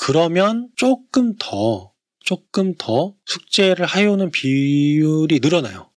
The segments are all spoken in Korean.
그러면 조금 더 숙제를 해오는 비율이 늘어나요.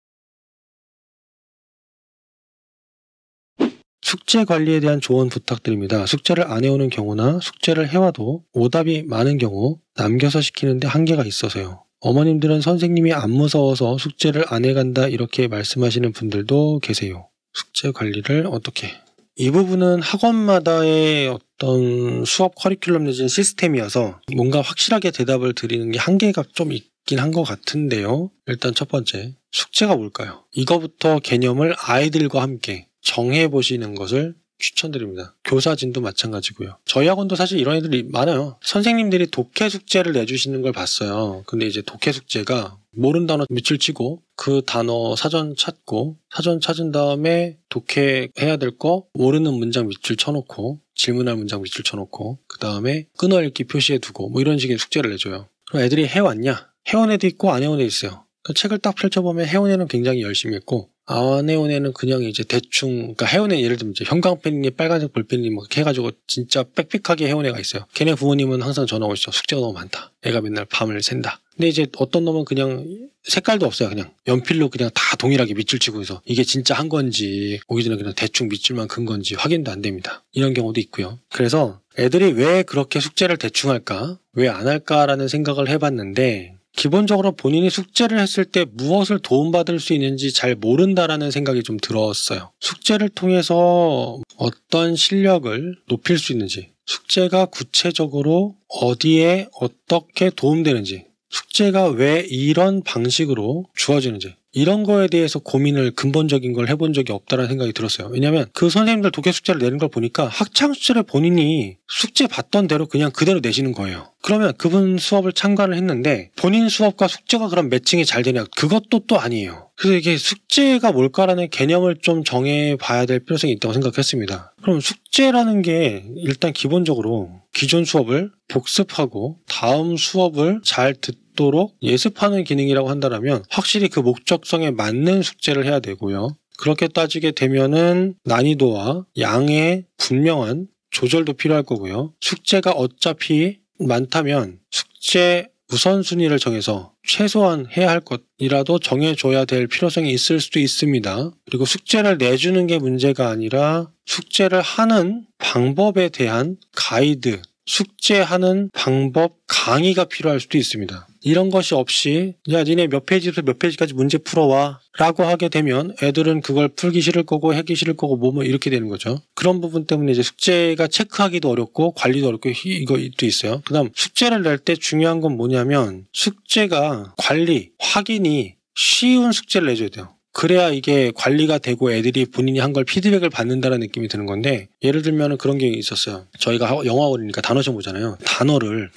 숙제 관리에 대한 조언 부탁드립니다. 숙제를 안 해오는 경우나 숙제를 해와도 오답이 많은 경우 남겨서 시키는데 한계가 있어서요. 어머님들은 선생님이 안 무서워서 숙제를 안 해간다 이렇게 말씀하시는 분들도 계세요. 숙제 관리를 어떻게? 이 부분은 학원마다의 어떤 수업 커리큘럼 내지는 시스템이어서 뭔가 확실하게 대답을 드리는 게 한계가 좀 있긴 한 것 같은데요. 일단 첫 번째, 숙제가 뭘까요? 이거부터 개념을 아이들과 함께 정해보시는 것을 추천드립니다. 교사진도 마찬가지고요. 저희 학원도 사실 이런 애들이 많아요. 선생님들이 독해 숙제를 내주시는 걸 봤어요. 근데 이제 독해 숙제가 모르는 단어 밑줄 치고 그 단어 사전 찾고 사전 찾은 다음에 독해해야 될 거 모르는 문장 밑줄 쳐놓고 질문할 문장 밑줄 쳐놓고 그 다음에 끊어읽기 표시해두고 뭐 이런 식의 숙제를 내줘요. 그럼 애들이 해왔냐? 해온 애도 있고 안 해온 애도 있어요. 그 책을 딱 펼쳐보면 해온 애는 굉장히 열심히 했고 안 해온 애는 그냥 이제 대충, 그러니까 해온 애 예를 들면 이제 형광펜이 빨간색 볼펜이 막 해가지고 진짜 빽빽하게 해온 애가 있어요. 걔네 부모님은 항상 전화 오시죠. 숙제가 너무 많다. 애가 맨날 밤을 샌다. 근데 이제 어떤 놈은 그냥 색깔도 없어요. 그냥 연필로 그냥 다 동일하게 밑줄 치고 해서 이게 진짜 한 건지 오기 전에 그냥 대충 밑줄만 긋은 건지 확인도 안 됩니다. 이런 경우도 있고요. 그래서 애들이 왜 그렇게 숙제를 대충 할까? 왜 안 할까라는 생각을 해봤는데 기본적으로 본인이 숙제를 했을 때 무엇을 도움받을 수 있는지 잘 모른다라는 생각이 좀 들었어요. 숙제를 통해서 어떤 실력을 높일 수 있는지, 숙제가 구체적으로 어디에 어떻게 도움되는지, 숙제가 왜 이런 방식으로 주어지는지 이런 거에 대해서 고민을 근본적인 걸 해본 적이 없다는 생각이 들었어요. 왜냐하면 그 선생님들 독해 숙제를 내는 걸 보니까 학창시절에 본인이 숙제 받던 대로 그냥 그대로 내시는 거예요. 그러면 그분 수업을 참가를 했는데 본인 수업과 숙제가 그럼 매칭이 잘 되냐? 그것도 또 아니에요. 그래서 이게 숙제가 뭘까라는 개념을 좀 정해봐야 될 필요성이 있다고 생각했습니다. 그럼 숙제라는 게 일단 기본적으로 기존 수업을 복습하고 다음 수업을 잘 듣도록 예습하는 기능이라고 한다면 확실히 그 목적성에 맞는 숙제를 해야 되고요. 그렇게 따지게 되면은 난이도와 양의 분명한 조절도 필요할 거고요. 숙제가 어차피 많다면 숙제 우선순위를 정해서 최소한 해야 할 것이라도 정해줘야 될 필요성이 있을 수도 있습니다. 그리고 숙제를 내주는 게 문제가 아니라 숙제를 하는 방법에 대한 가이드, 숙제하는 방법 강의가 필요할 수도 있습니다. 이런 것이 없이 야 니네 몇 페이지부터 몇 페이지까지 문제 풀어와 라고 하게 되면 애들은 그걸 풀기 싫을 거고 하기 싫을 거고 뭐 이렇게 되는 거죠. 그런 부분 때문에 이제 숙제가 체크하기도 어렵고 관리도 어렵고 이것도 있어요. 그 다음 숙제를 낼 때 중요한 건 뭐냐면 숙제가 관리, 확인이 쉬운 숙제를 내줘야 돼요. 그래야 이게 관리가 되고 애들이 본인이 한 걸 피드백을 받는다는 느낌이 드는 건데 예를 들면 그런 게 있었어요. 저희가 영어학원이니까 단어 시험 보잖아요. 단어를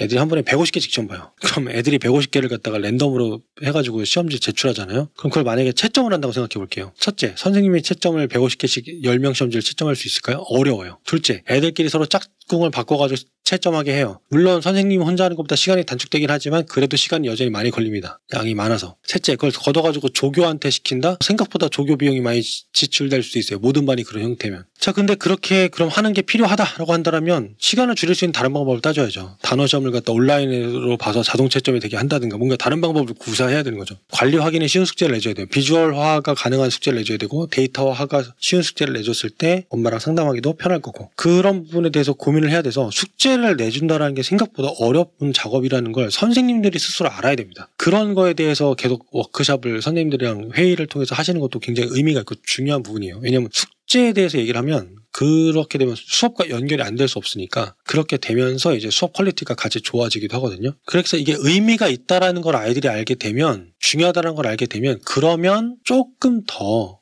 애들이 한 번에 150개씩 시험 봐요. 그럼 애들이 150개를 갖다가 랜덤으로 해가지고 시험지 제출하잖아요. 그럼 그걸 만약에 채점을 한다고 생각해 볼게요. 첫째, 선생님이 채점을 150개씩 10명 시험지를 채점할 수 있을까요? 어려워요. 둘째, 애들끼리 서로 짝꿍을 바꿔가지고 채점하게 해요. 물론 선생님이 혼자 하는 것보다 시간이 단축되긴 하지만 그래도 시간이 여전히 많이 걸립니다. 양이 많아서. 셋째, 그걸 걷어가지고 조교한테 시킨다? 생각보다 조교 비용이 많이 지출될 수 있어요. 모든 반이 그런 형태면. 자, 근데 그렇게 그럼 하는 게 필요하다라고 한다면 시간을 줄일 수 있는 다른 방법을 따져야죠. 단어 시험을 갖다 온라인으로 봐서 자동 채점이 되게 한다든가 뭔가 다른 방법을 구사해야 되는 거죠. 관리 확인에 쉬운 숙제를 내줘야 돼요. 비주얼화가 가능한 숙제를 내줘야 되고 데이터화가 쉬운 숙제를 내줬을 때 엄마랑 상담하기도 편할 거고 그런 부분에 대해서 고민을 해야 돼서 숙제를 내준다는 게 생각보다 어려운 작업이라는 걸 선생님들이 스스로 알아야 됩니다. 그런 거에 대해서 계속 워크숍을 선생님들이랑 회의를 통해서 하시는 것도 굉장히 의미가 있고 중요한 부분이에요. 왜냐하면 숙제에 대해서 얘기를 하면 그렇게 되면 수업과 연결이 안 될 수 없으니까 그렇게 되면서 이제 수업 퀄리티가 같이 좋아지기도 하거든요. 그래서 이게 의미가 있다라는 걸 아이들이 알게 되면 중요하다는 걸 알게 되면 그러면 조금 더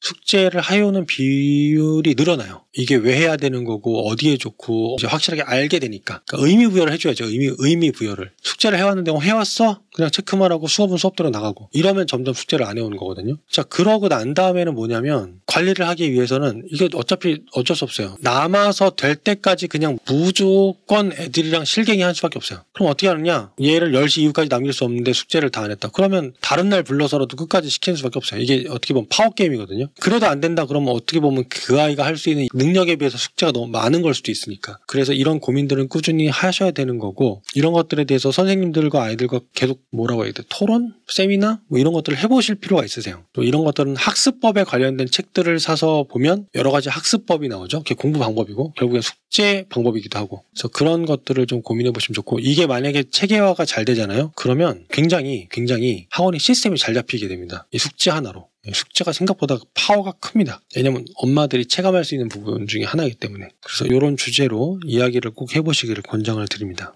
숙제를 해오는 비율이 늘어나요. 이게 왜 해야 되는 거고 어디에 좋고 이제 확실하게 알게 되니까. 그러니까 의미 부여를 해줘야죠. 의미 부여를. 숙제를 해왔는데 해왔어? 그냥 체크만 하고 수업은 수업대로 나가고 이러면 점점 숙제를 안 해오는 거거든요. 자, 그러고 난 다음에는 뭐냐면 관리를 하기 위해서는 이게 어차피 어쩔 수 없어요. 남아서 될 때까지 그냥 무조건 애들이랑 실갱이 할 수밖에 없어요. 그럼 어떻게 하느냐? 얘를 10시 이후까지 남길 수 없는데 숙제를 다 안 했다. 그러면 다른 날 불러서라도 끝까지 시키는 수밖에 없어요. 이게 어떻게 보면 파워게임이거든요. 그래도 안 된다 그러면 어떻게 보면 그 아이가 할 수 있는 능력에 비해서 숙제가 너무 많은 걸 수도 있으니까. 그래서 이런 고민들은 꾸준히 하셔야 되는 거고, 이런 것들에 대해서 선생님들과 아이들과 계속 뭐라고 해야 돼? 토론? 세미나? 뭐 이런 것들을 해보실 필요가 있으세요. 또 이런 것들은 학습법에 관련된 책들을 사서 보면 여러 가지 학습법이 나오죠. 그게 공부 방법이고 결국엔 숙제 방법이기도 하고. 그래서 그런 것들을 좀 고민해 보시면 좋고, 이게 만약에 체계화가 잘 되잖아요. 그러면 굉장히 학원의 시스템이 잘 잡히게 됩니다. 이 숙제 하나로. 숙제가 생각보다 파워가 큽니다. 왜냐면 엄마들이 체감할 수 있는 부분 중에 하나이기 때문에. 그래서 이런 주제로 이야기를 꼭 해보시기를 권장을 드립니다.